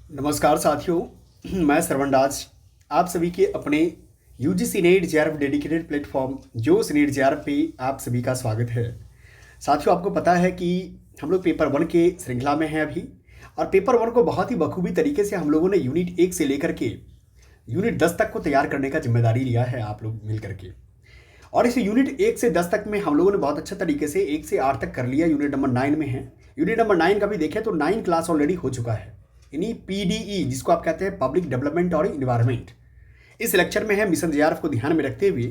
नमस्कार साथियों, मैं श्रवणराज आप सभी के अपने UGC net JRF dedicated platform जोश नेट जेआरएफ पे आप सभी का स्वागत है। साथियों, आपको पता है कि हम लोग पेपर वन के श्रृंखला में हैं अभी, और पेपर वन को बहुत ही बखूबी तरीके से हम लोगों ने यूनिट 1 से लेकर के यूनिट 10 तक को तैयार करने का जिम्मेदारी लिया है आप लोग मिल करके। और इस यूनिट 1 से 10 तक में हम लोगों ने बहुत अच्छे तरीके से 1 से 8 तक कर लिया। यूनिट नंबर 9 में है। यूनिट नंबर 9 का भी देखें तो 9 क्लास ऑलरेडी हो चुका है, यानी पीडीई जिसको आप कहते हैं पब्लिक डेवलपमेंट और इन्वायरमेंट। इस लेक्चर में है मिशन जेआरएफ को ध्यान में रखते हुए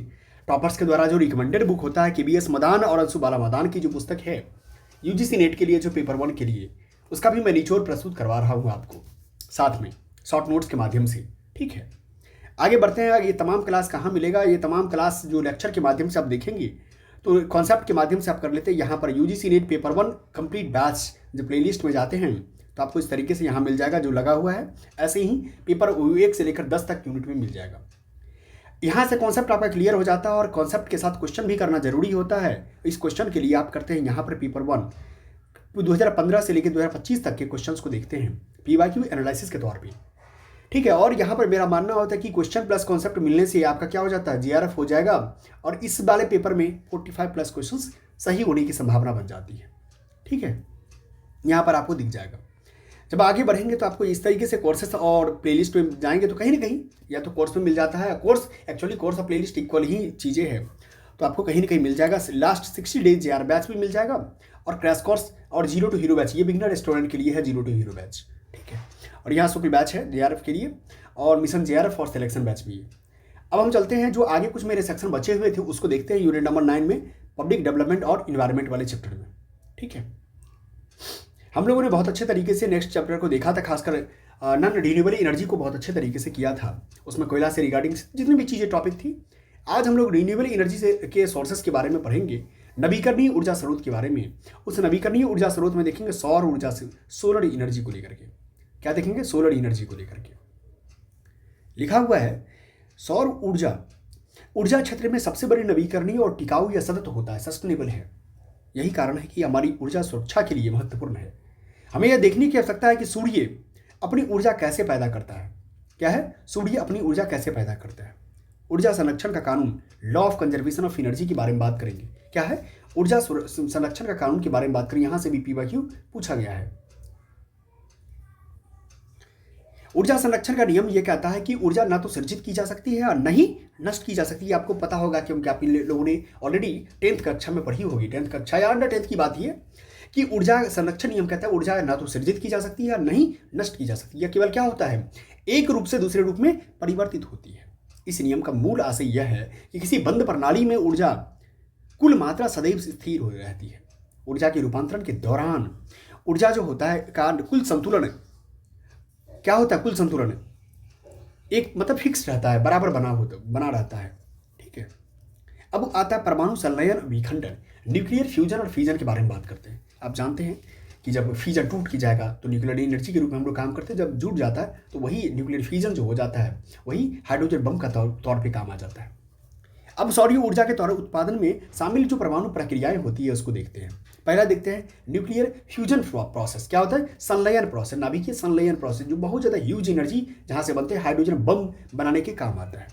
टॉपर्स के द्वारा जो रिकमेंडेड बुक होता है केबीएस मदान और अंशु बाला मदान की जो पुस्तक है यूजीसी नेट के लिए जो पेपर वन के लिए, उसका भी मैं निचोड़ प्रस्तुत करवा रहा हूँ आपको साथ में शॉर्ट नोट्स के माध्यम से। ठीक है, आगे बढ़ते हैं। ये तमाम क्लास कहाँ मिलेगा? ये तमाम क्लास जो लेक्चर के माध्यम से आप देखेंगे तो कॉन्सेप्ट के माध्यम से आप कर लेते हैं। यहाँ पर UGC net paper one complete batch जो प्लेलिस्ट में जाते हैं तो आपको इस तरीके से यहाँ मिल जाएगा जो लगा हुआ है। ऐसे ही पेपर 1 से लेकर 10 तक यूनिट में मिल जाएगा। यहाँ से कॉन्सेप्ट आपका क्लियर हो जाता है और कॉन्सेप्ट के साथ क्वेश्चन भी करना जरूरी होता है। इस क्वेश्चन के लिए आप करते हैं यहाँ पर पेपर वन 2015 से लेकर 2025 तक के क्वेश्चंस को देखते हैं पीवाईक्यू एनालिसिस के तौर पे। ठीक है, और यहाँ पर मेरा मानना होता है कि क्वेश्चन प्लस कॉन्सेप्ट मिलने से आपका क्या हो जाता है, जीआरएफ हो जाएगा। और इस वाले पेपर में 45 प्लस क्वेश्चंस सही होने की संभावना बन जाती है। ठीक है, यहाँ पर आपको दिख जाएगा। जब आगे बढ़ेंगे तो आपको इस तरीके से कोर्सेस और प्लेलिस्ट में जाएंगे तो कहीं ना कहीं या तो कोर्स में मिल जाता है। कोर्स एक्चुअली कोर्स और प्लेलिस्ट इक्वल ही चीज़ें हैं, तो आपको कहीं ना कहीं मिल जाएगा। लास्ट 60 डेज जेआर बैच भी मिल जाएगा और क्रैश कोर्स और जीरो टू हीरो बैच, ये बिगनर स्टूडेंट के लिए है जीरो टू हीरो बैच। ठीक है, और यहाँ सुपी बैच है जेआरएफ के लिए और मिशन जेआरएफ और सिलेक्शन बैच भी है। अब हम चलते हैं, जो आगे कुछ मेरे सेक्शन बचे हुए थे उसको देखते हैं यूनिट नंबर 9 में पब्लिक डेवलपमेंट और इन्वायरमेंट वाले चैप्टर में। ठीक है, हम लोगों ने बहुत अच्छे तरीके से नेक्स्ट चैप्टर को देखा था, खासकर नॉन रिन्यूएबल एनर्जी को बहुत अच्छे तरीके से किया था। उसमें कोयला से रिगार्डिंग जितनी भी चीज़ें टॉपिक थी। आज हम लोग रिन्यूएबल एनर्जी से के सोर्सेस के बारे में पढ़ेंगे, नवीकरणीय ऊर्जा स्रोत के बारे में। उस नवीकरणीय ऊर्जा स्रोत में देखेंगे सौर ऊर्जा से, सोलर एनर्जी को लेकर के। क्या देखेंगे? सोलर एनर्जी को लेकर के लिखा हुआ है सौर ऊर्जा ऊर्जा क्षेत्र में सबसे बड़ी नवीकरणीय और टिकाऊ या सतत होता है, सस्टेनेबल है। यही कारण है कि हमारी ऊर्जा सुरक्षा के लिए महत्वपूर्ण है। हमें यह देखने की आवश्यकता है कि सूर्य अपनी ऊर्जा कैसे पैदा करता है। क्या है? सूर्य अपनी ऊर्जा कैसे पैदा करता है। ऊर्जा संरक्षण का कानून, law of conservation of energy के बारे में बात करेंगे। क्या है? ऊर्जा संरक्षण का कानून के बारे में बात करें। यहां से भी पीवाईक्यू पूछा गया है। ऊर्जा संरक्षण का नियम यह कहता है कि ऊर्जा ना तो सृजित की जा सकती है और न ही नष्ट की जा सकती है। आपको पता होगा क्योंकि आप लोगों ने ऑलरेडी 10th कक्षा में पढ़ी होगी, 10th कक्षा या अंडर 10th की बात है कि ऊर्जा संरक्षण नियम कहता है ऊर्जा ना तो सृजित की जा सकती है और नहीं नष्ट की जा सकती है, केवल क्या होता है, एक रूप से दूसरे रूप में परिवर्तित होती है। इस नियम का मूल आशय यह है कि किसी बंद प्रणाली में ऊर्जा कुल मात्रा सदैव स्थिर हो रहती है। ऊर्जा के रूपांतरण के दौरान ऊर्जा जो होता है का कुल संतुलन क्या होता है, कुल संतुलन एक मतलब फिक्स रहता है, बराबर बना रहता है। ठीक है, अब आता है परमाणु संलयन विखंडन, न्यूक्लियर फ्यूजन और फ्यूजन के बारे में बात करते हैं। आप जानते हैं कि जब फ्यूजन टूट की जाएगा तो न्यूक्लियर एनर्जी के रूप में हम लोग काम करते हैं। जब जुट जाता है तो वही न्यूक्लियर फ्यूजन जो हो जाता है वही हाइड्रोजन बम का तौर पे काम आ जाता है। अब सौर ऊर्जा के तौर उत्पादन में शामिल जो परमाणु प्रक्रियाएं होती है उसको देखते हैं। पहला देखते हैं न्यूक्लियर फ्यूजन प्रोसेस। क्या होता है? संलयन प्रोसेस, नाभिकीय संलयन प्रोसेस, जो बहुत ज़्यादा ह्यूज एनर्जी जहाँ से बनते हैं हाइड्रोजन बम बनाने के काम आता है।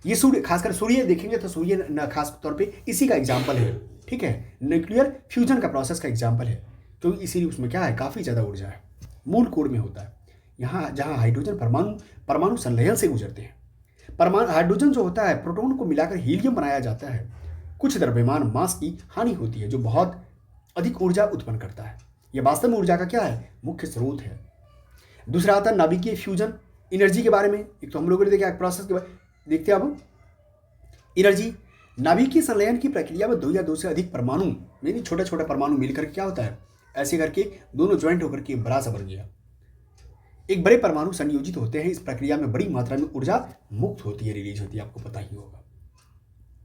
ये सूर्य, खासकर सूर्य देखेंगे तो सूर्य खास तौर पे इसी का एग्जाम्पल है। ठीक है, न्यूक्लियर फ्यूजन का प्रोसेस का एग्जाम्पल है, क्योंकि इसीलिए उसमें क्या है, काफ़ी ज़्यादा ऊर्जा है, मूल कोर में होता है। यहाँ जहाँ हाइड्रोजन परमाणु संलयन से गुजरते हैं। परमाणु हाइड्रोजन जो होता है प्रोटॉन को मिलाकर हीलियम बनाया जाता है। कुछ द्रव्यमान मास की हानि होती है जो बहुत अधिक ऊर्जा उत्पन्न करता है। यह वास्तव में ऊर्जा का क्या है, मुख्य स्रोत है। दूसरा आता है नाभिकीय फ्यूजन एनर्जी के बारे में। एक तो हम लोगों ने देखा प्रोसेस के बारे देखते हैं। अब एनर्जी, नाभिकीय संलयन की प्रक्रिया में दो या दो से अधिक परमाणु यानी छोटे छोटे परमाणु मिलकर क्या होता है, ऐसे करके दोनों ज्वाइंट होकर के बड़ा सा बन गया। एक बड़े परमाणु संयोजित होते हैं। इस प्रक्रिया में बड़ी मात्रा में ऊर्जा मुक्त होती है, रिलीज होती है, आपको पता ही होगा।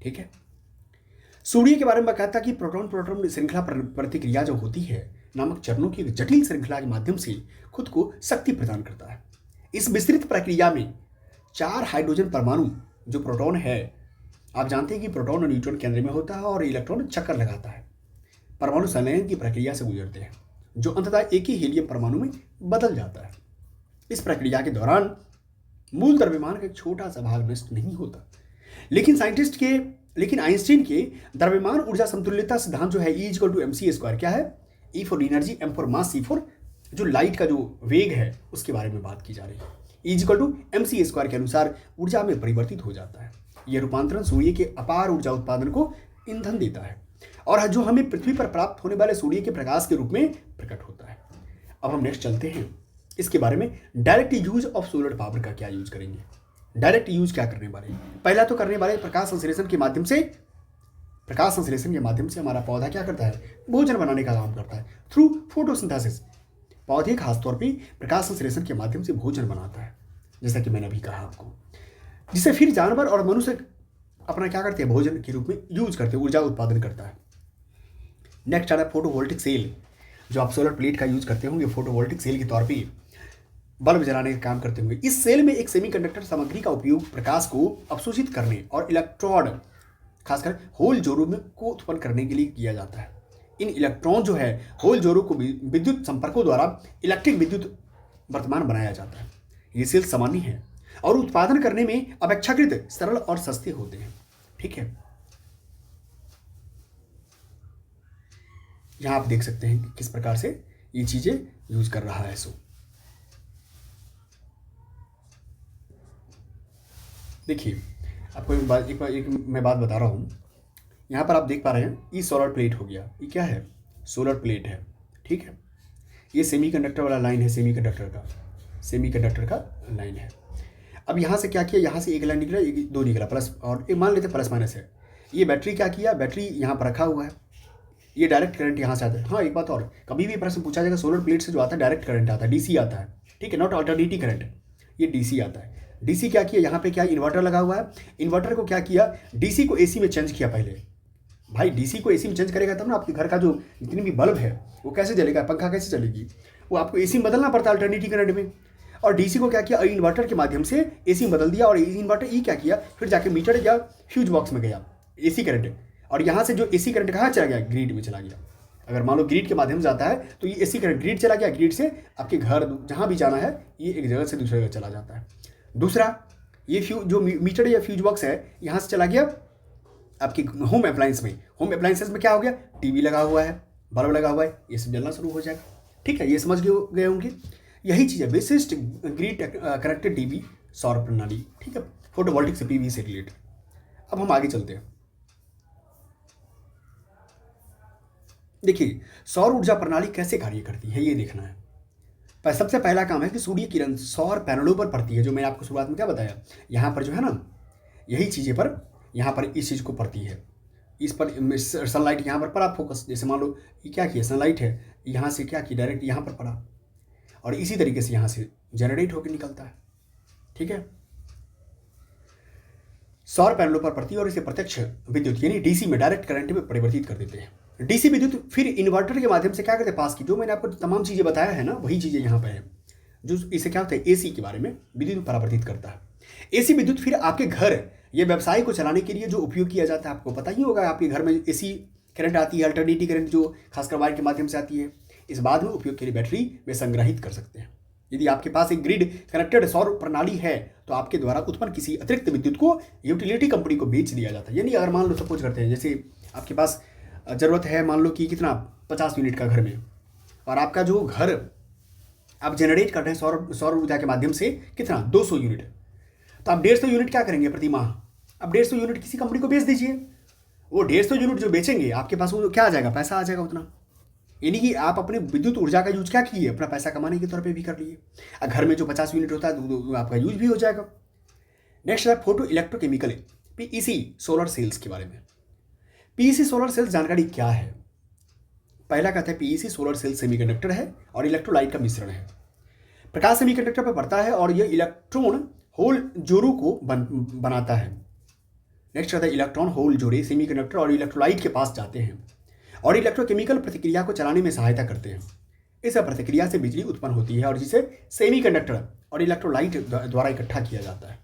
ठीक है, सूर्य के बारे में कहता कि प्रोटॉन प्रोटॉन श्रृंखला प्रतिक्रिया जो होती है नामक चरणों की एक जटिल श्रृंखला के माध्यम से खुद को शक्ति प्रदान करता है। इस विस्तृत प्रक्रिया में 4 हाइड्रोजन परमाणु जो प्रोटॉन है, आप जानते हैं कि प्रोटॉन और न्यूट्रॉन केंद्र में होता है और इलेक्ट्रॉन चक्कर लगाता है, परमाणु संलयन की प्रक्रिया से गुजरते हैं जो अंततः एक ही हीलियम परमाणु में बदल जाता है। इस प्रक्रिया के दौरान मूल द्रव्यमान का एक छोटा सा भाग नष्ट नहीं होता। लेकिन आइंस्टीन के द्रव्यमान ऊर्जा समतुल्यता सिद्धांत जो है E=mc², क्या है? E for energy, m for mass, C for जो लाइट का जो वेग है उसके बारे में बात की जा रही है। E=mc² के अनुसार ऊर्जा में परिवर्तित हो जाता है। यह रूपांतरण सूर्य के अपार ऊर्जा उत्पादन को ईंधन देता है और जो हमें पृथ्वी पर प्राप्त होने वाले सूर्य के प्रकाश के रूप में प्रकट होता है। अब हम नेक्स्ट चलते हैं इसके बारे में, direct use of solar power का क्या यूज करेंगे। डायरेक्ट यूज क्या करने वाले? पहला तो करने वाले प्रकाश संश्लेषण के माध्यम से हमारा पौधा क्या करता है? भोजन बनाने का काम करता है थ्रू फोटोसिंथेसिस। पौधे खासतौर पे प्रकाश संश्लेषण के माध्यम से भोजन बनाता है, जैसा कि मैंने अभी कहा आपको, जिसे फिर जानवर और मनुष्य अपना क्या करते हैं? भोजन के रूप में यूज करते हैं, ऊर्जा उत्पादन करता है। नेक्स्ट आ रहा है फोटोवोल्टिक सेल। जो आप सोलर प्लेट का यूज करते होंगे, फोटोवोल्टिक सेल के तौर पे बल्ब जलाने का काम करते होंगे। इस सेल में एक सेमीकंडक्टर सामग्री का उपयोग प्रकाश को अवशोषित करने और इलेक्ट्रॉन, खासकर होल जोड़ों में को उत्पन्न करने के लिए किया जाता है। इन इलेक्ट्रॉन जो है होल जोड़ों को विद्युत संपर्कों द्वारा इलेक्ट्रिक विद्युत वर्तमान बनाया जाता है। ये सेल सामान्य है और उत्पादन करने में अपेक्षाकृत सरल और सस्ते होते हैं। ठीक है, यहां आप देख सकते हैं कि किस प्रकार से ये चीजें यूज कर रहा है। सो देखिए, आपको एक मैं बात बता रहा हूं। यहाँ पर आप देख पा रहे हैं ये सोलर प्लेट हो गया। ये क्या है? सोलर प्लेट है। ठीक है, ये सेमीकंडक्टर वाला लाइन है, सेमीकंडक्टर का लाइन है। अब यहाँ से क्या किया? यहाँ से एक लाइन निकला, एक दो निकला, प्लस और एक मान लेते प्लस माइनस है। ये बैटरी क्या किया? बैटरी यहाँ पर रखा हुआ है। ये डायरेक्ट करंट यहाँ से आता है। हाँ, एक बात और, कभी भी प्रश्न पूछा जाएगा सोलर प्लेट से जो आता है डायरेक्ट करंट आता है, डीसी आता है। ठीक है, नॉट अल्टरनेटिव करंट, ये डीसी आता है। डीसी क्या किया? यहाँ पे क्या इन्वर्टर लगा हुआ है। इन्वर्टर को क्या किया? डीसी को एसी में चेंज किया पहले। भाई डीसी को एसी में चेंज करेगा तब ना आपके घर का जो जितनी भी बल्ब है वो कैसे जलेगा, पंखा कैसे चलेगी? वो आपको एसी में बदलना पड़ता है अल्टरनेटिव करंट में। और डीसी को क्या किया? इन्वर्टर के माध्यम से एसी में बदल दिया। और इन्वर्टर ई क्या किया? फिर जाके मीटर या फ्यूज बॉक्स में गया एसी करंट, और यहाँ से जो एसी करंट कहाँ चला गया? ग्रिड में चला गया। अगर मान लो ग्रिड के माध्यम से जाता है तो ये एसी करंट ग्रिड चला गया, ग्रिड से आपके घर जहाँ भी जाना है ये एक जगह से दूसरी जगह चला जाता है। दूसरा, ये जो मीटर या फ्यूज बॉक्स है यहाँ से चला गया आपके होम अप्लायंस में। होम अप्लायंसेस में क्या हो गया? टीवी लगा हुआ है, बल्ब लगा हुआ है, ये सब जलना शुरू हो जाएगा। ठीक है, ये समझ गए होंगे। यही चीज़ है विशिष्ट ग्रिड कनेक्टेड डीबी सौर प्रणाली। ठीक है, फोटोवोल्टिक से पीवी से रिलेटेड। अब हम आगे चलते हैं। देखिए, सौर ऊर्जा प्रणाली कैसे कार्य करती है ये देखना है। सबसे पहला काम है कि सूर्य किरण सौर पैनलों पर पड़ती है। जो मैंने आपको शुरुआत में क्या बताया, यहाँ पर जो है ना, यही चीज़ें पर यहाँ पर इस चीज़ को पड़ती है। इस पर सनलाइट यहाँ पर पड़ा फोकस। जैसे मान लो ये क्या किया, सनलाइट है, यहाँ से क्या किया, डायरेक्ट यहाँ पर पड़ा और इसी तरीके से यहाँ से जनरेट होकर निकलता है। ठीक है, सौर पैनलों पर पड़ती है और इसे प्रत्यक्ष विद्युत यानी डीसी में डायरेक्ट करंट में परिवर्तित कर देते हैं। डीसी विद्युत फिर इन्वर्टर के माध्यम से क्या करते हैं? पास की। जो मैंने आपको तमाम चीज़ें बताया है ना, वही चीज़ें यहाँ पर है। जो इसे क्या होता है? एसी के बारे में विद्युत परावर्तित करता है। एसी विद्युत फिर आपके घर ये व्यवसाय को चलाने के लिए जो उपयोग किया जाता है, आपको पता ही होगा। आपके घर में एसी करंट आती है, अल्टरनेटिव करंट जो खासकर वायर के माध्यम से आती है। इस बाद में उपयोग के लिए बैटरी वे संग्रहित कर सकते हैं। यदि आपके पास एक ग्रिड कनेक्टेड सौर प्रणाली है तो आपके द्वारा उत्पन्न किसी अतिरिक्त विद्युत को यूटिलिटी कंपनी को बेच दिया जाता है। यानी अगर मान लो सपोज करते हैं, जैसे आपके पास ज़रूरत है मान लो कि कितना 50 यूनिट का घर में, और आपका जो घर आप जनरेट कर रहे हैं सौर ऊर्जा के माध्यम से कितना 200 यूनिट, तो आप 150 यूनिट क्या करेंगे प्रति माह? अब 150 यूनिट किसी कंपनी को बेच दीजिए। वो 150 यूनिट जो बेचेंगे आपके पास वो क्या आ जाएगा? पैसा आ जाएगा उतना। यानी कि आप अपने विद्युत ऊर्जा का यूज क्या किए? अपना पैसा कमाने के तौर पे भी कर लिए। घर में जो 50 यूनिट होता है तो आपका यूज भी हो जाएगा। नेक्स्ट है photo electrochemical PEC solar cells के बारे में। पीईसी सोलर सेल्स जानकारी क्या है? पहला कहता है पीईसी सोलर सेल सेमीकंडक्टर है और इलेक्ट्रोलाइट का मिश्रण है। प्रकाश सेमीकंडक्टर पर पड़ता है और यह इलेक्ट्रॉन होल जोड़ों को बनाता है। नेक्स्ट कहता है इलेक्ट्रॉन होल जोड़े सेमीकंडक्टर और इलेक्ट्रोलाइट के पास जाते हैं और इलेक्ट्रोकेमिकल प्रतिक्रिया को चलाने में सहायता करते हैं। इस प्रतिक्रिया से बिजली उत्पन्न होती है और जिसे सेमीकंडक्टर और इलेक्ट्रोलाइट द्वारा इकट्ठा किया जाता है।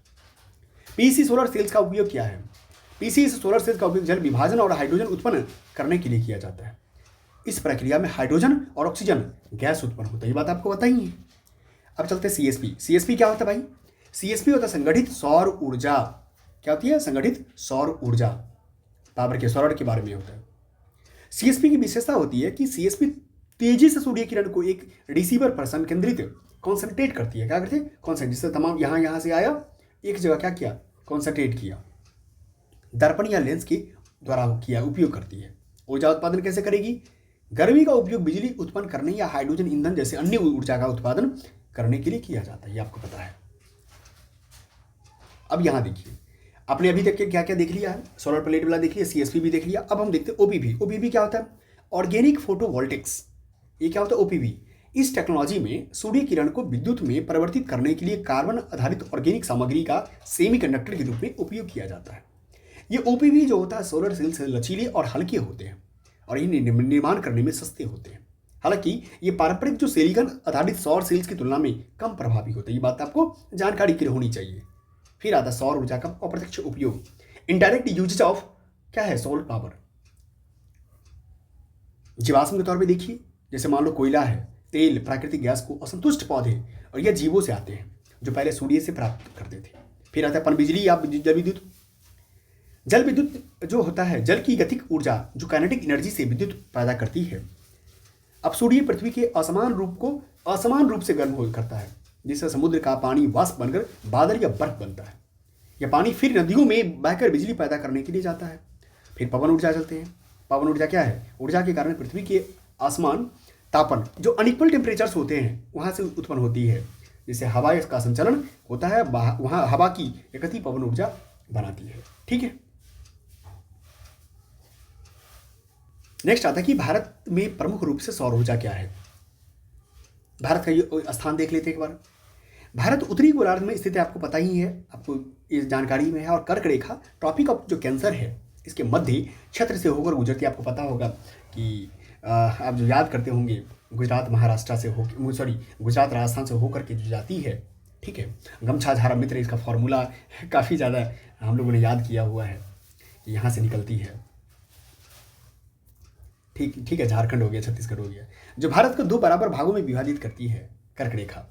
पीईसी सोलर सेल्स का उपयोग क्या है? पीईसी सोलर सेल्स का उपयोग जल विभाजन और हाइड्रोजन उत्पन्न करने के लिए किया जाता है। इस प्रक्रिया में हाइड्रोजन और ऑक्सीजन गैस उत्पन्न होता है। ये बात आपको बताइए। अब चलते हैं सीएसपी। सीएसपी क्या होता है भाई? सीएसपी होता है संगठित सौर ऊर्जा। क्या होती है? संगठित सौर ऊर्जा। पावर के सौर के बारे में होता है। सीएसपी की विशेषता होती है कि सीएसपी तेजी से सूर्य किरण को एक रिसीवर पर संकेंद्रित कॉन्सेंट्रेट करती है। क्या करती है? कॉन्सेंट्रेट। जिससे तमाम यहाँ से आया, एक जगह क्या किया? कॉन्सेंट्रेट किया। दर्पण या लेंस के द्वारा किया उपयोग करती है। ऊर्जा उत्पादन कैसे करेगी? गर्मी का उपयोग बिजली उत्पन्न करने या हाइड्रोजन ईंधन जैसे अन्य ऊर्जा का उत्पादन करने के लिए किया जाता है। ये आपको पता है। अब यहां देखिए, आपने अभी तक के क्या क्या देख लिया है? सोलर प्लेट वाला देख लिया, सीएसपी भी देख लिया। अब हम देखते हैं ओपीवी। ओपीवी क्या होता है? Organic photovoltaics. ये क्या होता है? ओपीवी। इस टेक्नोलॉजी में सूर्य किरण को विद्युत में परिवर्तित करने के लिए कार्बन आधारित ऑर्गेनिक सामग्री का सेमीकंडक्टर के रूप में उपयोग किया जाता है। ये ओपीवी जो होता है सोलर सेल से लचीले और हल्के होते हैं और इन्हें निर्माण करने में सस्ते होते हैं। हालांकि ये पारंपरिक जो सिलिकॉन आधारित सौर सेल्स की तुलना में कम प्रभावी होते हैं। ये बात आपको जानकारी के लिए होनी चाहिए। फिर आता है सौर ऊर्जा का अप्रत्यक्ष उपयोग, इनडायरेक्ट यूजेज ऑफ क्या है? Solar power. जीवाश्म के तौर पे देखिए, जैसे मान लो कोयला है, तेल, प्राकृतिक गैस को असंतुष्ट पौधे और यह जीवों से आते हैं जो पहले सूर्य से प्राप्त करते थे। फिर आता है पनबिजली या जल विद्युत। जल विद्युत जो होता है जल की गतिक ऊर्जा जो काइनेटिक एनर्जी से विद्युत पैदा करती है। अब सूर्य पृथ्वी के असमान रूप से गर्म हो करता है, जिससे समुद्र का पानी वाष्प बनकर बादल या बर्फ बनता है। यह पानी फिर नदियों में बहकर बिजली पैदा करने के लिए जाता है। फिर पवन ऊर्जा चलते हैं। पवन ऊर्जा क्या है? ऊर्जा के कारण पृथ्वी के आसमान तापन जो अनइक्वल टेम्परेचर्स होते हैं वहां से उत्पन्न होती है, जिससे हवा का संचलन होता है, वहां हवा की गति पवन ऊर्जा बनाती है। ठीक है। नेक्स्ट आता है कि भारत में प्रमुख रूप से सौर ऊर्जा क्या है। भारत का ये स्थान देख लेते हैं एक बार। भारत उत्तरी गोलार्ध में स्थित है, आपको पता ही है, आपको इस जानकारी में है। और कर्क रेखा ट्रॉपिक ऑफ जो कैंसर है इसके मध्य क्षेत्र से होकर गुजरती है। आपको पता होगा कि आप जो याद करते होंगे गुजरात महाराष्ट्र से हो, सॉरी गुजरात राजस्थान से होकर के जो जाती है। ठीक है। गमछा झारा मित्र इसका फॉर्मूला काफ़ी ज़्यादा हम लोगों ने याद किया हुआ है कि यहाँ से निकलती है। ठीक है। झारखंड हो गया, छत्तीसगढ़ हो गया, जो भारत को 2 बराबर भागों में विभाजित करती है कर्क रेखा।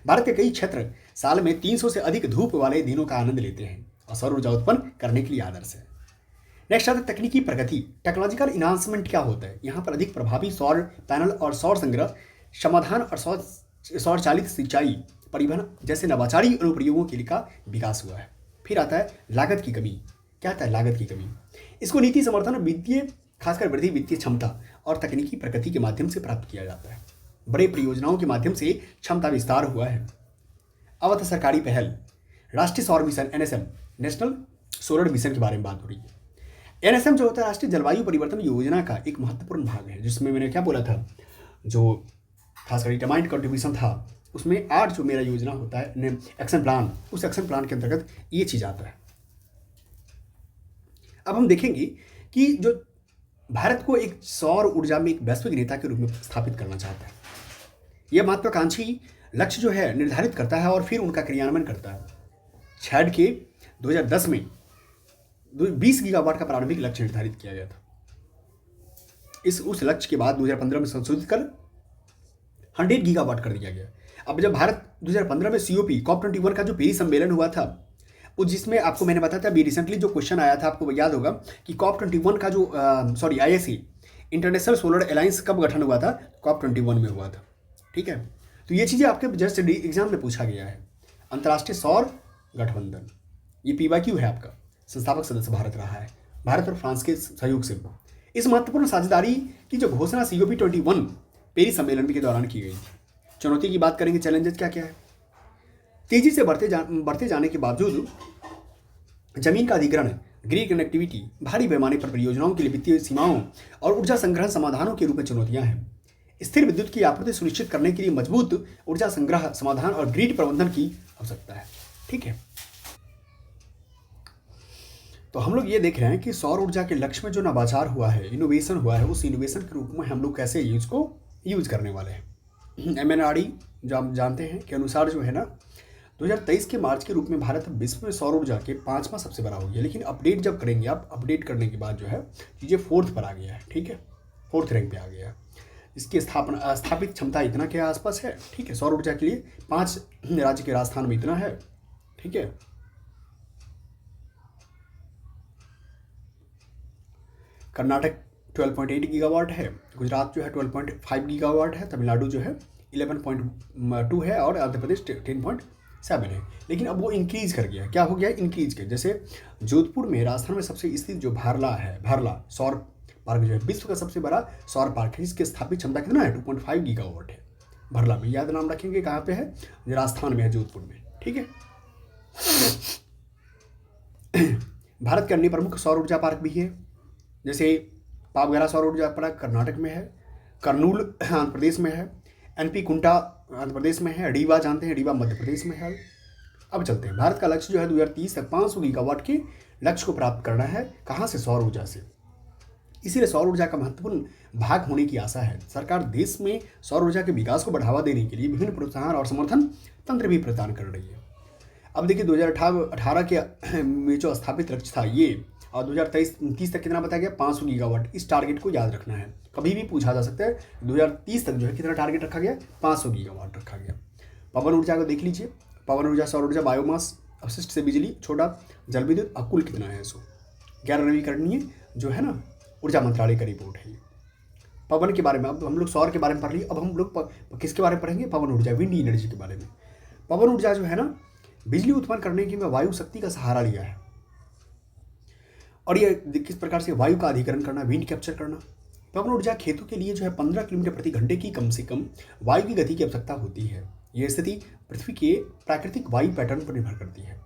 भारत के कई क्षेत्र साल में 300 से अधिक धूप वाले दिनों का आनंद लेते हैं और सौर ऊर्जा उत्पन्न करने के लिए आदर्श है। नेक्स्ट आता है तकनीकी प्रगति। टेक्नोलॉजिकल इन्हांसमेंट क्या होता है? यहाँ पर अधिक प्रभावी सौर पैनल और सौर संग्रह समाधान और सौर चालित सिंचाई परिवहन जैसे नवाचारी अनुप्रयोगों के लिए का विकास हुआ है। फिर आता है लागत की कमी। क्या आता है? लागत की कमी। इसको नीति समर्थन वित्तीय खासकर वृद्धि वित्तीय क्षमता और तकनीकी प्रगति के माध्यम से प्राप्त किया जाता है। बड़े परियोजनाओं के माध्यम से क्षमता विस्तार हुआ है। अब आता सरकारी पहल। राष्ट्रीय सौर mission NSM, national solar mission के बारे में बात हो रही है। एनएसएम जो होता है राष्ट्रीय जलवायु परिवर्तन योजना का एक महत्वपूर्ण भाग है, जिसमें मैंने क्या बोला था, जो खासकर डिटरमाइंड कंट्रीब्यूशन था, उसमें 8 जो मेरा योजना होता है एक्शन प्लान, उस एक्शन प्लान के अंतर्गत ये चीज़ आता है। अब हम देखेंगे कि जो भारत को एक सौर ऊर्जा में एक वैश्विक नेता के रूप में स्थापित करना चाहता है। यह महत्वाकांक्षी लक्ष्य जो है निर्धारित करता है और फिर उनका क्रियान्वयन करता है। छेड के 2010 में 20 गीगावाट का प्रारंभिक लक्ष्य निर्धारित किया गया था। उस लक्ष्य के बाद 2015 में संशोधित कर 100 गीगावाट कर दिया गया। अब जब भारत 2015 में COP COP21 का जो पेरिस सम्मेलन हुआ था, उस जिसमें आपको मैंने बताया था, अभी रिसेंटली जो क्वेश्चन आया था आपको याद होगा कि COP21 का जो ISA इंटरनेशनल सोलर अलायंस कब गठन हुआ था? COP21 में हुआ था। ठीक है। तो ये चीज़ें आपके जस्ट एग्जाम में पूछा गया है। अंतर्राष्ट्रीय सौर गठबंधन, ये PYQ है आपका। संस्थापक सदस्य भारत रहा है। भारत और फ्रांस के सहयोग से इस महत्वपूर्ण साझेदारी की जो घोषणा COP21 पेरिस सम्मेलन के दौरान की गई थी। चुनौती की बात करेंगे, चैलेंजेस क्या क्या है? तेजी से बढ़ते जाने के बावजूद जमीन का अधिग्रहण, ग्रिड कनेक्टिविटी, भारी पैमाने पर परियोजनाओं के लिए वित्तीय सीमाओं और ऊर्जा संग्रहण समाधानों के रूप में चुनौतियां हैं। स्थिर विद्युत की आपूर्ति सुनिश्चित करने के लिए मजबूत ऊर्जा संग्रह समाधान और ग्रिड प्रबंधन की आवश्यकता है। ठीक है। तो हम लोग ये देख रहे हैं कि सौर ऊर्जा के लक्ष्य में जो नवाचार हुआ है, इनोवेशन हुआ है, उस इनोवेशन के रूप में हम लोग कैसे इसको यूज करने वाले हैं। MNRE जो हम जानते हैं के अनुसार जो है ना, 2023 के मार्च के रूप में भारत विश्व में सौर ऊर्जा के 5वां सबसे बड़ा हो गया। लेकिन अपडेट जब करेंगे आप, अपडेट करने के बाद जो है चीज़ें 4th पर आ गया है। ठीक है, 4th रैंक पे आ गया है। इसकी स्थापित क्षमता इतना के आसपास है। ठीक है, सौर ऊर्जा के लिए 5 राज्य के राजस्थान में इतना है। ठीक है, कर्नाटक 12.8 गीगावाट है, गुजरात जो है 12.5 गीगावाट है, तमिलनाडु जो है 11.2 है और आंध्र प्रदेश 10.7 है। लेकिन अब वो इंक्रीज कर गया, क्या हो गया, इंक्रीज कर। जैसे जोधपुर में, राजस्थान में सबसे स्थित जो भारला सौर पार्क जो है विश्व का सबसे बड़ा सौर पार्क है, इसकी स्थापित क्षमता कितना है, 2.5 गीगावाट है भरला में। याद नाम रखेंगे, कहाँ पे है, राजस्थान में है, जोधपुर में। ठीक है, भारत के अन्य प्रमुख सौर ऊर्जा पार्क भी है, जैसे पावगरा सौर ऊर्जा पार्क कर्नाटक में है, कर्नूल आंध्र प्रदेश में है, एनपी कुंटा आंध्र प्रदेश में है, रीवा जानते हैं, रीवा मध्य प्रदेश में है। अब चलते हैं, भारत का लक्ष्य जो है 2030 तक 500 गीगावाट के लक्ष्य को प्राप्त करना है। कहाँ से, सौर ऊर्जा से। इसीलिए सौर ऊर्जा का महत्वपूर्ण भाग होने की आशा है। सरकार देश में सौर ऊर्जा के विकास को बढ़ावा देने के लिए विभिन्न प्रोत्साहन और समर्थन तंत्र भी प्रदान कर रही है। अब देखिए 2018 के में जो स्थापित लक्ष्य था ये, और 2023 तक कितना बताया गया, 500 गीगावाट। इस टारगेट को याद रखना है, कभी भी पूछा जा सकता है। 2030 तक जो है कितना टारगेट रखा गया, 500 गीगावाट रखा गया। पवन ऊर्जा को देख लीजिए, पवन ऊर्जा, सौर ऊर्जा, बायोमास, अपशिष्ट से बिजली, छोटा जल विद्युत, और कुल कितना है, 11 नवीकरणीय जो है ना, ऊर्जा मंत्रालय का रिपोर्ट है ये। पवन के बारे में, अब हम लोग सौर के बारे में पढ़ लिए, अब हम लोग किसके बारे में पढ़ेंगे, पवन ऊर्जा, विंड एनर्जी के बारे में। पवन ऊर्जा जो है ना, बिजली उत्पन्न करने के लिए वायु शक्ति का सहारा लिया है, और ये किस प्रकार से वायु का अधिकरण करना, विंड कैप्चर करना। पवन ऊर्जा खेतों के लिए जो है 15 किलोमीटर प्रति घंटे की कम से कम वायु की गति की आवश्यकता होती है। यह स्थिति पृथ्वी के प्राकृतिक वायु पैटर्न पर निर्भर करती है।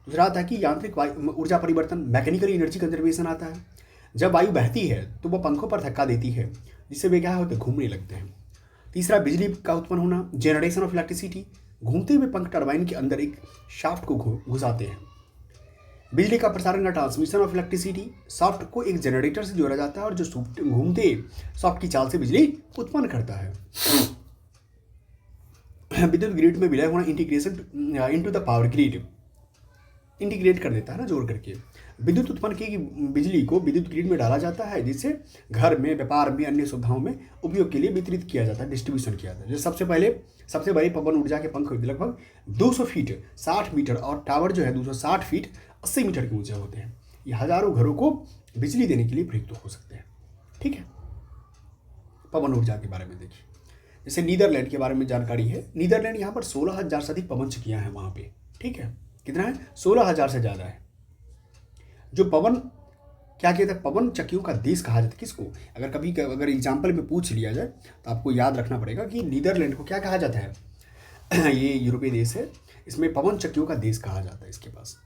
दूसरा आता है कि यांत्रिक ऊर्जा परिवर्तन, मैकेनिकल एनर्जी कंजर्वेशन आता है। जब वायु बहती है तो वह पंखों पर धक्का देती है, जिससे वे क्या होते हैं, घूमने लगते हैं। तीसरा, बिजली का उत्पन्न होना, जनरेशन ऑफ इलेक्ट्रिसिटी। घूमते हुए पंख टरबाइन के अंदर एक शाफ्ट को घुसाते हैं। बिजली का प्रसारण का ट्रांसमिशन ऑफ इलेक्ट्रिसिटी, सॉफ्ट को एक जनरेटर से जोड़ा जाता है और जो घूमते सॉफ्ट की चाल से बिजली उत्पन्न करता है। विद्युत ग्रिड में विलय होना, integration into the power grid, integrate कर देता है ना, जोड़ करके। विद्युत उत्पन्न की बिजली को विद्युत ग्रिड में डाला जाता है, जिससे घर में, व्यापार में, अन्य सुविधाओं में उपयोग के लिए वितरित किया जाता है, डिस्ट्रीब्यूशन किया जाता है। जैसे सबसे बड़े पवन ऊर्जा के पंख लगभग 200 फीट 60 मीटर और टावर जो है 260 फीट 80 मीटर के ऊंचे होते हैं। ये हजारों घरों को बिजली देने के लिए प्रयुक्त हो सकते हैं। ठीक है, पवन ऊर्जा के बारे में देखिए, जैसे नीदरलैंड के बारे में जानकारी है। नीदरलैंड यहाँ पर 16,000 से अधिक पवन चक्कियाँ हैं वहाँ पे। ठीक है, कितना है, 16,000 से ज़्यादा है। जो पवन, क्या कहते हैं, पवन चक्कियों का देश कहा जाता है किसको, अगर एग्जाम्पल में पूछ लिया जाए तो आपको याद रखना पड़ेगा कि नीदरलैंड को क्या कहा जाता है। ये यूरोपीय देश है, इसमें पवन चक्कियों का देश कहा जाता है। इसके पास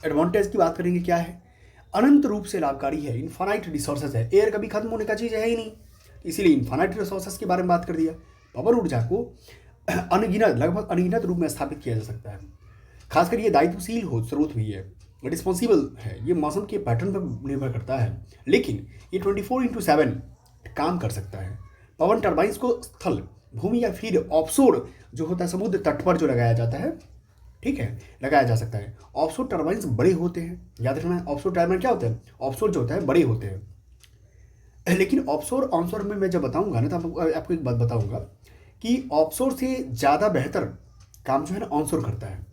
एडवांटेज की बात करेंगे, क्या है, अनंत रूप से लाभकारी है, इन्फानाइट रिसोर्सेज है। एयर कभी खत्म होने का चीज़ है ही नहीं, इसीलिए इन्फानाइट रिसोर्सेज के बारे में बात कर दिया। पवन ऊर्जा को लगभग अनगिनत रूप में स्थापित किया जा सकता है। खासकर ये दायित्वशील स्रोत भी है, रिस्पॉन्सिबल है। ये मौसम के पैटर्न पर निर्भर करता है, लेकिन ये 24/7 काम कर सकता है। पवन टर्बाइंस को स्थल, भूमि या फिर ऑफशोर जो होता है समुद्र तट पर जो लगाया जाता है, ठीक है, लगाया जा सकता है। ऑफशोर टर्बाइंस बड़े होते हैं, याद रखना है। ऑफशोर टर्बाइन क्या होता है, ऑफशोर जो होता है बड़े होते हैं। लेकिन ऑफशोर ऑनशोर में मैं जब बताऊंगा ना, तो आपको एक बात बताऊंगा कि ऑफशोर से ज़्यादा बेहतर काम जो है ना ऑनशोर करता है,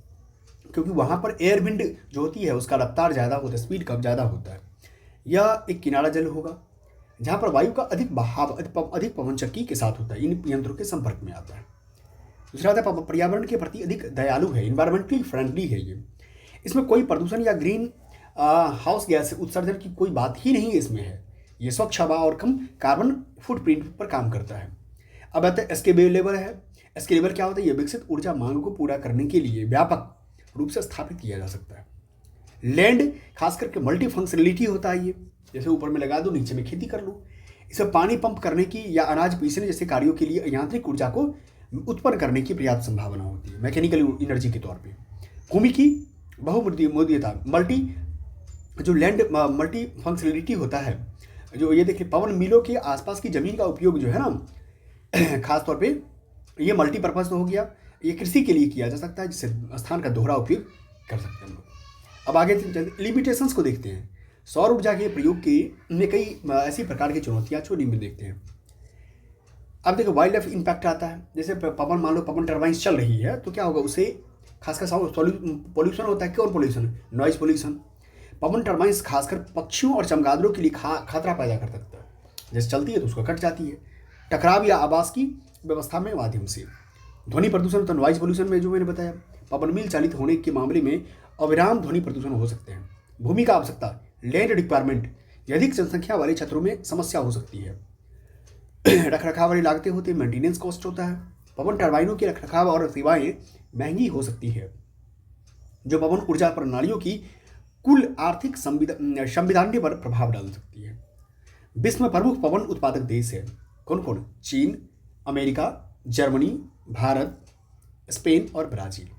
क्योंकि वहाँ पर एयर विंड जो होती है उसका रफ्तार ज़्यादा होता है, स्पीड कम ज़्यादा होता है। या एक किनारा जल होगा जहाँ पर वायु का अधिक बहाव अधिक पवन चक्की के साथ होता है, इन यंत्रों के संपर्क में आता है। दूसरा आता है पर्यावरण के प्रति अधिक दयालु है, इन्वायरमेंटली फ्रेंडली है ये। इसमें कोई प्रदूषण या ग्रीन हाउस गैस उत्सर्जन की कोई बात ही नहीं इसमें है। ये स्वच्छ हवा और कम कार्बन फुटप्रिंट पर काम करता है। अब आता है स्केलेबल है। स्केलेबल क्या होता है, ये विकसित ऊर्जा मांग को पूरा करने के लिए व्यापक रूप से स्थापित किया जा सकता है। लैंड खास करके मल्टी फंक्शनलिटी होता है ये, जैसे ऊपर में लगा दो, नीचे में खेती कर लो। इसे पानी पंप करने की या अनाज पीसने जैसे कार्यों के लिए यांत्रिक ऊर्जा को उत्पन्न करने की पर्याप्त संभावना होती है, मैकेनिकल एनर्जी के तौर पे। भूमि की बहुमुखीयता, जो लैंड मल्टी फंक्शनलिटी होता है, जो ये देखिए पवन मिलों के आसपास की जमीन का उपयोग जो है ना खास तौर पे ये मल्टीपर्पज तो हो गया, ये कृषि के लिए किया जा सकता है, जिससे स्थान का दोहरा उपयोग कर सकते हैं हम लोग। अब आगे लिमिटेशंस को देखते हैं। सौर ऊर्जा के प्रयोग के में कई ऐसी प्रकार की चुनौतियां जो निम्न देखते हैं। अब देखो वाइल्ड लाइफ इम्पैक्ट आता है, जैसे पवन, मान लो पवन टर्बाइन चल रही है तो क्या होगा, उससे खासकर साउंड पोल्यूशन होता है। कौन पोल्यूशन? Noise pollution. पवन टर्बाइंस खासकर पक्षियों और चमगादड़ों के लिए खतरा पैदा कर सकता है। जैसे चलती है तो उसको कट जाती है, टकराव या आवास की व्यवस्था में माध्यम से। ध्वनि प्रदूषण, तो नॉइज पोल्यूशन में जो मैंने बताया, पवन मिल चालित होने के मामले में अविराम ध्वनि प्रदूषण हो सकते हैं। भूमि का आवश्यकता, लैंड रिक्वायरमेंट, अधिक जनसंख्या वाले क्षेत्रों में समस्या हो सकती है। रख रखाव वाली लागतें होती है, मेंटेनेंस कॉस्ट होता है। पवन टर्बाइनों की रख रखाव और सेवाएं महंगी हो सकती है, जो पवन ऊर्जा प्रणालियों की कुल आर्थिक संविधान पर प्रभाव डाल सकती है। विश्व में प्रमुख पवन उत्पादक देश है कौन कौन? चीन, अमेरिका, जर्मनी, भारत, स्पेन और ब्राजील।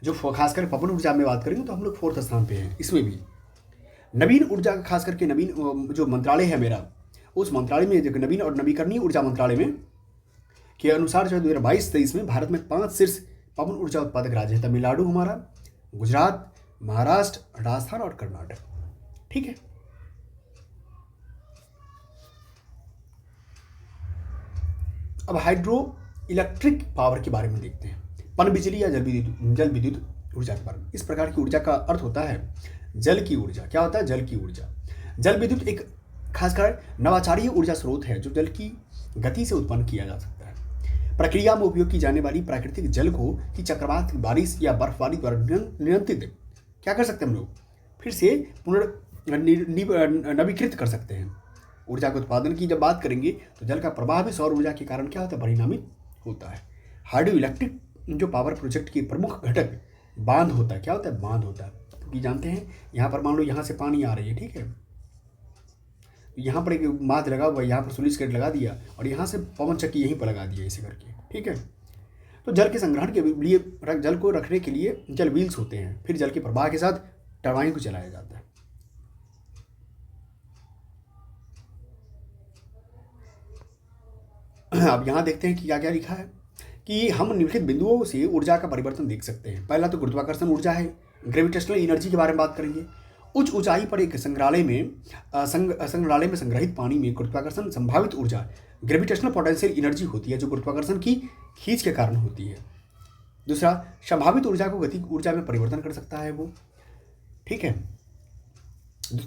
जो खासकर पवन ऊर्जा में बात करेंगे तो हम लोग 4th स्थान पे हैं। इसमें भी नवीन ऊर्जा, खास करके नवीन जो मंत्रालय है मेरा, उस मंत्रालय में जो नवीन और नवीकरणीय ऊर्जा मंत्रालय में के अनुसार जो 2022-23 में भारत में 5 शीर्ष पवन ऊर्जा उत्पादक राज्य है। तमिलनाडु हमारा, गुजरात, महाराष्ट्र, राजस्थान और कर्नाटक। ठीक है। अब हाइड्रो इलेक्ट्रिक पावर के बारे में देखते हैं, पन बिजली या जल विद्युत ऊर्जा के बारे में। इस प्रकार की ऊर्जा का अर्थ होता है जल की ऊर्जा। क्या होता है? जल की ऊर्जा। जल विद्युत एक खासकर नवाचारी ऊर्जा स्रोत है जो जल की गति से उत्पन्न किया जा सकता है। प्रक्रिया में उपयोग की जाने वाली प्राकृतिक जल को की चक्रवात, बारिश या बर्फबारी द्वारा नियंत्रित क्या कर सकते हैं हम लोग, फिर से नवीकृत कर सकते हैं। ऊर्जा के उत्पादन की जब बात करेंगे तो जल का प्रवाह भी सौर ऊर्जा के कारण क्या होता है? परिणामित होता है। हाइड्रो इलेक्ट्रिक जो पावर प्रोजेक्ट की प्रमुख घटक बांध होता है। क्या होता है? बांध होता है। क्योंकि जानते हैं यहाँ पर मान लो यहाँ से पानी आ रही है, ठीक है, यहाँ पर एक बांध लगा हुआ है, यहाँ पर स्लुइस गेट लगा दिया और यहाँ से पवन चक्की यहीं पर लगा दिया ऐसे करके, ठीक है। तो जल के संग्रहण के लिए, जल को रखने के लिए जल व्हील्स होते हैं, फिर जल के प्रवाह के साथ टरबाइन को चलाया जाता है। अब यहाँ देखते हैं कि क्या क्या लिखा है कि हम निम्नलिखित बिंदुओं से ऊर्जा का परिवर्तन देख सकते हैं। पहला तो गुरुत्वाकर्षण ऊर्जा है, ग्रेविटेशनल एनर्जी के बारे में बात करेंगे। उच्च ऊंचाई पर एक संग्रहालय में संग्रहित पानी में गुरुत्वाकर्षण संभावित ऊर्जा, ग्रेविटेशनल पोटेंशियल एनर्जी होती है, जो गुरुत्वाकर्षण की खींच के कारण होती है। दूसरा, संभावित ऊर्जा को गतिक ऊर्जा में परिवर्तन कर सकता है वो, ठीक है।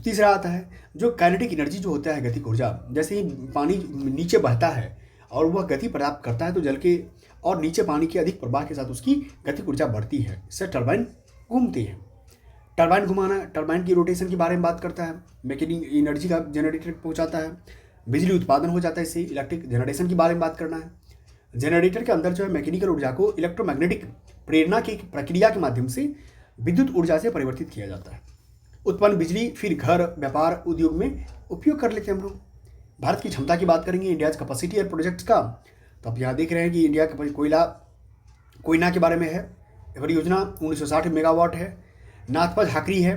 तीसरा आता है जो काइनेटिक एनर्जी जो होता है, गतिक ऊर्जा। जैसे ही पानी नीचे बहता है और वह गति प्राप्त करता है तो जल के और नीचे पानी के अधिक प्रवाह के साथ उसकी गतिक ऊर्जा बढ़ती है। इससे टरबाइन घूमती है। टरबाइन घुमाना, टरबाइन की रोटेशन के बारे में बात करता है। मैकेनिकल एनर्जी का जनरेटर पहुंचाता है, बिजली उत्पादन हो जाता है इससे। इलेक्ट्रिक जनरेशन के बारे में बात करना है। जनरेटर के अंदर जो है मैकेनिकल ऊर्जा को इलेक्ट्रोमैग्नेटिक प्रेरणा की प्रक्रिया के माध्यम से विद्युत ऊर्जा से परिवर्तित किया जाता है। उत्पन्न बिजली फिर घर, व्यापार, उद्योग में उपयोग कर लेते हैं हम लोग। भारत की क्षमता की बात करेंगे, इंडियाज कैपेसिटी और प्रोजेक्ट्स का, तो आप यहाँ देख रहे हैं कि इंडिया के कोयना के बारे में है। परियोजना 1960 मेगावाट है। नाथपा झाकरी है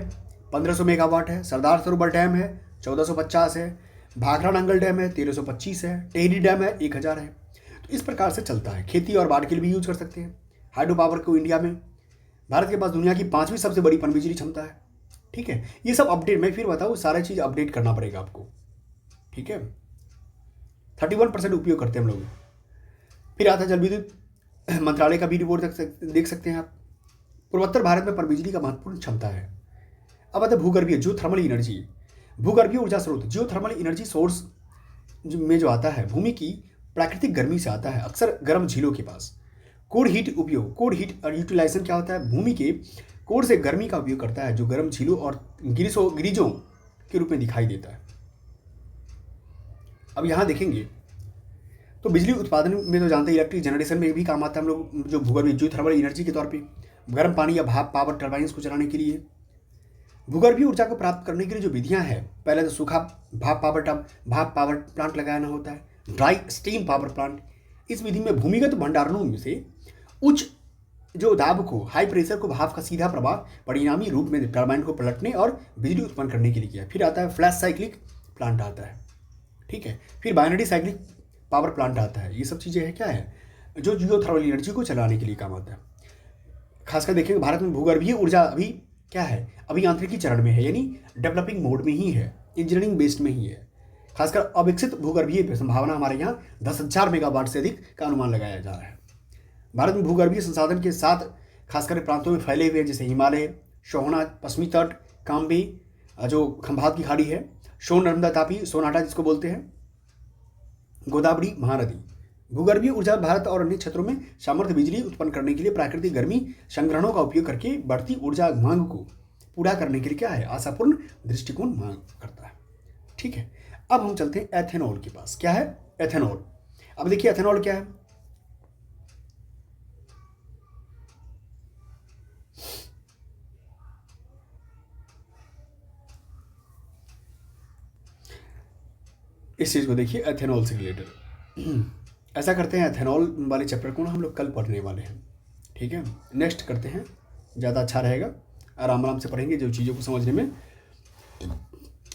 1500 मेगावाट है। सरदार सरोवर डैम है 1450 है। भाखड़ा नंगल डैम है 1325 है। टेहरी डैम है 1000 है। तो इस प्रकार से चलता है। खेती और बाढ़ के लिए भी यूज कर सकते हैं हाइड्रो पावर को। इंडिया में भारत के पास दुनिया की 5वीं सबसे बड़ी पनबिजली क्षमता है, ठीक है। ये सब अपडेट मैं फिर बताऊँ, सारा चीज़ अपडेट करना पड़ेगा आपको, ठीक है। 31% उपयोग करते हैं हम लोग। फिर आता है जल विद्युत मंत्रालय का भी रिपोर्ट देख सकते हैं आप। पूर्वोत्तर भारत में पनबिजली का महत्वपूर्ण क्षमता है। अब आता है भूगर्भीय जियोथर्मल एनर्जी। भूगर्भीय ऊर्जा स्रोत जियोथर्मल एनर्जी सोर्स में जो आता है, भूमि की प्राकृतिक गर्मी से आता है, अक्सर गर्म झीलों के पास। कोर हीट उपयोग, कोर हीट यूटिलाइजेशन क्या होता है? भूमि के कोर से गर्मी का उपयोग करता है, जो गर्म झीलों और गिरिजों के रूप में दिखाई देता है। अब यहाँ देखेंगे तो बिजली उत्पादन में तो जानते हैं, इलेक्ट्रिक जनरेशन में भी काम आता है हम लोग, जो भूगर्भीय जियोथर्मल एनर्जी के तौर पे गर्म पानी या भाप पावर टर्बाइन्स को चलाने के लिए। भूगर्भीय ऊर्जा को प्राप्त करने के लिए जो विधियां हैं, पहले तो सूखा भाप पावर प्लांट लगाना होता है, ड्राई स्टीम पावर प्लांट। इस विधि में भूमिगत भंडारणों में से उच्च जो दाब को, हाई प्रेशर को भाप का सीधा प्रवाह परिणामी रूप में टर्बाइन को पलटने और बिजली उत्पन्न करने के लिए किया। फिर आता है फ्लैश साइक्लिक प्लांट आता है, ठीक है। फिर बाइनरी साइक्लिक पावर प्लांट आता है। ये सब चीज़ें हैं क्या है, जो जियोथर्मल एनर्जी को चलाने के लिए काम आता है। खासकर देखेंगे भारत में भूगर्भीय ऊर्जा अभी क्या है, अभी यांत्रिकी चरण में है, यानी डेवलपिंग मोड में ही है, इंजीनियरिंग बेस्ड में ही है। खासकर अविकसित भूगर्भीय संभावना हमारे यहाँ 10,000 मेगावाट से अधिक का अनुमान लगाया जा रहा है। भारत में भूगर्भीय संसाधन के 7 खासकर प्रांतों में फैले हुए हैं, जैसे हिमालय, सोहना, पश्चिमी तट, काम्बी, जो खंभात की खाड़ी है, सोन, नर्मदा, तापी, सोनाटा जिसको बोलते हैं, गोदावरी, महानदी। भूगर्भीय ऊर्जा भारत और अन्य क्षेत्रों में सामर्थ्य बिजली उत्पन्न करने के लिए प्राकृतिक गर्मी संग्रहणों का उपयोग करके बढ़ती ऊर्जा मांग को पूरा करने के लिए क्या है, आशापूर्ण दृष्टिकोण मांग करता है। ठीक है, अब हम चलते हैं एथेनॉल के पास। क्या है एथेनॉल? अब देखिए एथेनॉल क्या है। इस चीज को देखिए एथेनॉल से रिलेटेड। ऐसा करते हैं, एथेनॉल वाले चैप्टर को ना हम लोग कल पढ़ने वाले हैं। ठीक है, नेक्स्ट करते हैं, ज़्यादा अच्छा रहेगा, आराम आराम से पढ़ेंगे, जो चीज़ों को समझने में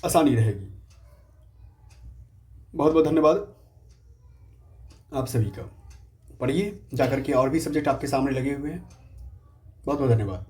आसानी रहेगी। बहुत बहुत धन्यवाद आप सभी का। पढ़िए जाकर के, और भी सब्जेक्ट आपके सामने लगे हुए हैं। बहुत बहुत धन्यवाद।